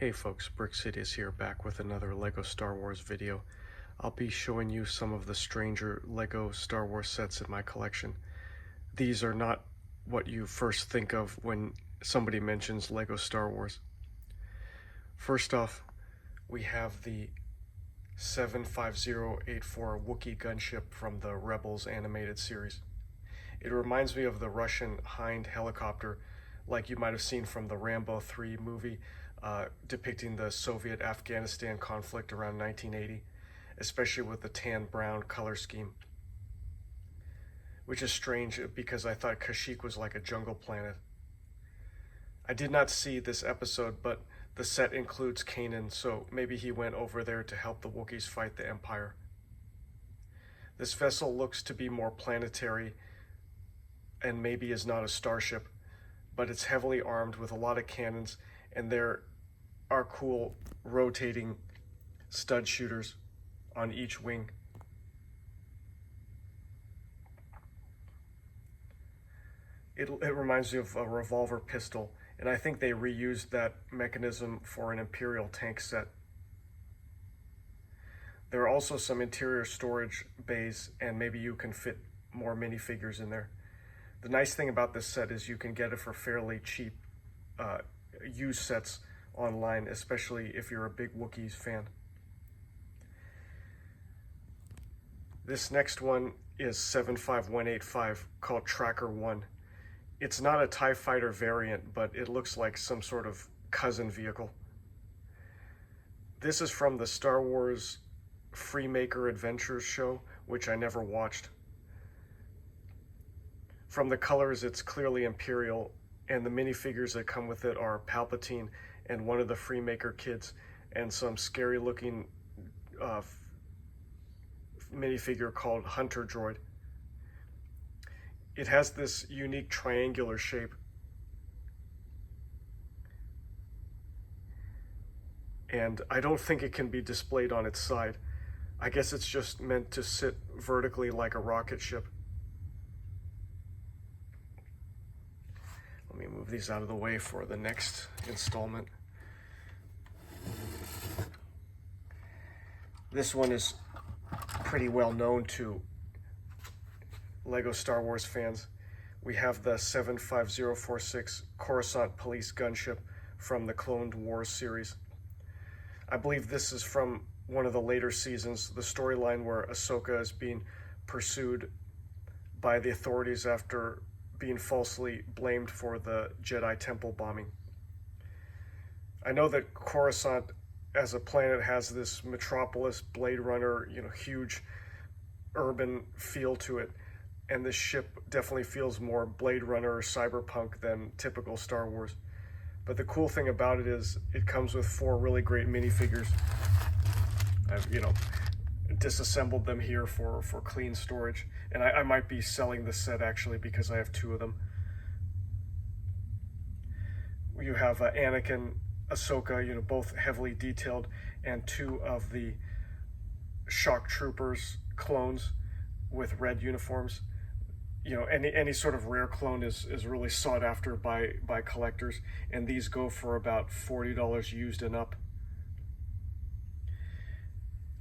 Hey folks, BrickSidious here, back with another LEGO Star Wars video. I'll be showing you some of the stranger LEGO Star Wars sets in my collection. These are not what you first think of when somebody mentions LEGO Star Wars. First off, we have the 75084 Wookiee gunship from the Rebels animated series. It reminds me of the Russian Hind helicopter like you might have seen from the Rambo 3 movie depicting the Soviet-Afghanistan conflict around 1980, especially with the tan-brown color scheme. Which is strange because I thought Kashyyyk was like a jungle planet. I did not see this episode, but the set includes Kanan, so maybe he went over there to help the Wookiees fight the Empire. This vessel looks to be more planetary and maybe is not a starship, but it's heavily armed with a lot of cannons, and there are cool rotating stud shooters on each wing. It reminds me of a revolver pistol, and I think they reused that mechanism for an Imperial tank set. There are also some interior storage bays, and maybe you can fit more minifigures in there. The nice thing about this set is you can get it for fairly cheap used sets online, especially if you're a big Wookiees fan. This next one is 75185, called Tracker 1. It's not a TIE Fighter variant, but it looks like some sort of cousin vehicle. This is from the Star Wars Freemaker Adventures show, which I never watched. From the colors, it's clearly Imperial, and the minifigures that come with it are Palpatine and one of the Freemaker kids, and some scary looking minifigure called Hunter Droid. It has this unique triangular shape, and I don't think it can be displayed on its side. I guess it's just meant to sit vertically like a rocket ship. Let me move these out of the way for the next installment. This one is pretty well known to LEGO Star Wars fans. We have the 75046 Coruscant Police gunship from the Clone Wars series. I believe this is from one of the later seasons, the storyline where Ahsoka is being pursued by the authorities after being falsely blamed for the Jedi Temple bombing. I know that Coruscant as a planet has this metropolis, Blade Runner, huge urban feel to it, and this ship definitely feels more Blade Runner or cyberpunk than typical Star Wars. But the cool thing about it is it comes with 4 really great minifigures. I've disassembled them here for clean storage, and I might be selling this set actually because I have 2 of them. You have Anakin, Ahsoka, both heavily detailed, and 2 of the shock troopers clones with red uniforms. Any sort of rare clone is really sought after by collectors, and these go for about $40 used and up.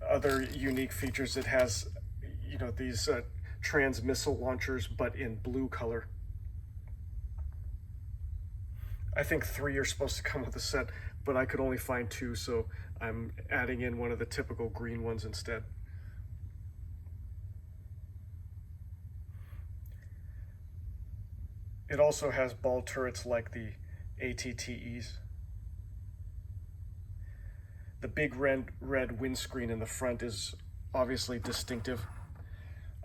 Other unique features, it has these trans missile launchers, but in blue color. I think 3 are supposed to come with the set, but I could only find 2, so I'm adding in one of the typical green ones instead. It also has ball turrets like the ATTEs. The big red windscreen in the front is obviously distinctive.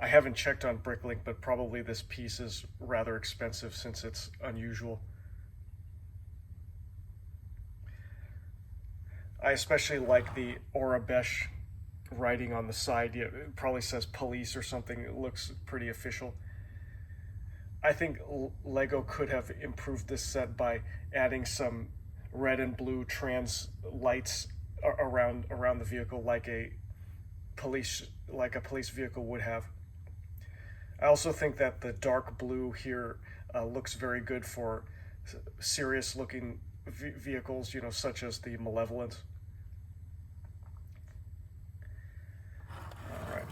I haven't checked on Bricklink, but probably this piece is rather expensive since it's unusual. I especially like the Orabesh writing on the side. It probably says police or something. It looks pretty official. I think LEGO could have improved this set by adding some red and blue trans lights around the vehicle like a police vehicle would have. I also think that the dark blue here looks very good for serious looking vehicles, you know, such as the Malevolent. All right,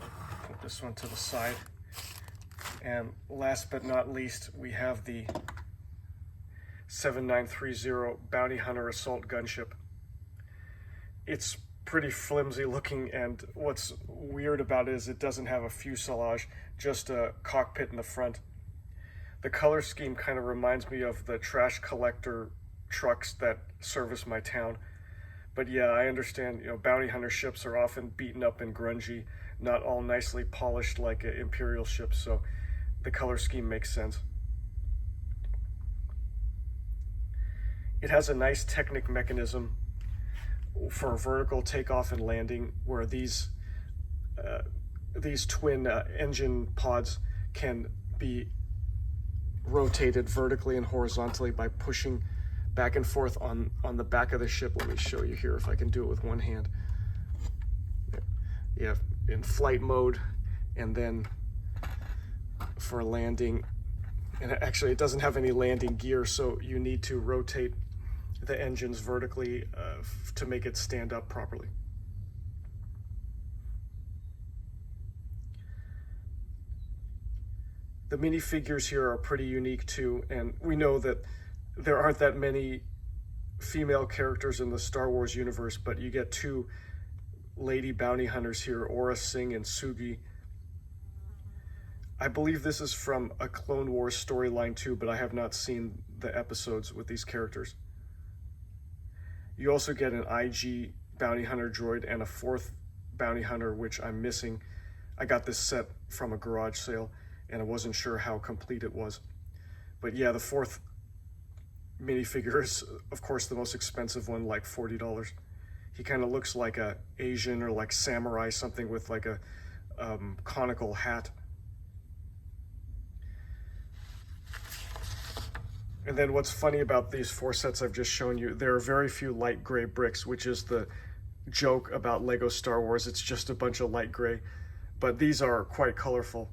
put this one to the side. And last but not least, we have the 7930 Bounty Hunter Assault Gunship. It's pretty flimsy looking, and what's weird about it is it doesn't have a fuselage, just a cockpit in the front. The color scheme kind of reminds me of the trash collector trucks that service my town. But yeah, I understand, you know, bounty hunter ships are often beaten up and grungy, not all nicely polished like Imperial ships, so the color scheme makes sense. It has a nice Technic mechanism for vertical takeoff and landing, where these twin engine pods can be rotated vertically and horizontally by pushing back and forth on the back of the ship. Let me show you here if I can do it with one hand. You have in flight mode, and then for landing, and actually it doesn't have any landing gear, so you need to rotate the engines vertically to make it stand up properly. The minifigures here are pretty unique too, and we know that there aren't that many female characters in the Star Wars universe, but you get two lady bounty hunters here, Aura Singh and Sugi. I believe this is from a Clone Wars storyline too, but I have not seen the episodes with these characters. You also get an IG bounty hunter droid and a fourth bounty hunter, which I'm missing. I got this set from a garage sale, and I wasn't sure how complete it was. But yeah, the fourth minifigure is, of course, the most expensive one, like $40. He kind of looks like a Asian or like samurai, something with like a conical hat. And then what's funny about these four sets I've just shown you, there are very few light gray bricks, which is the joke about Lego Star Wars. It's just a bunch of light gray, but these are quite colorful.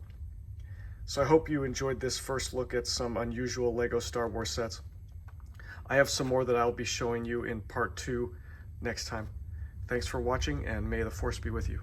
So I hope you enjoyed this first look at some unusual Lego Star Wars sets. I have some more that I'll be showing you in part 2 next time. Thanks for watching, and may the Force be with you.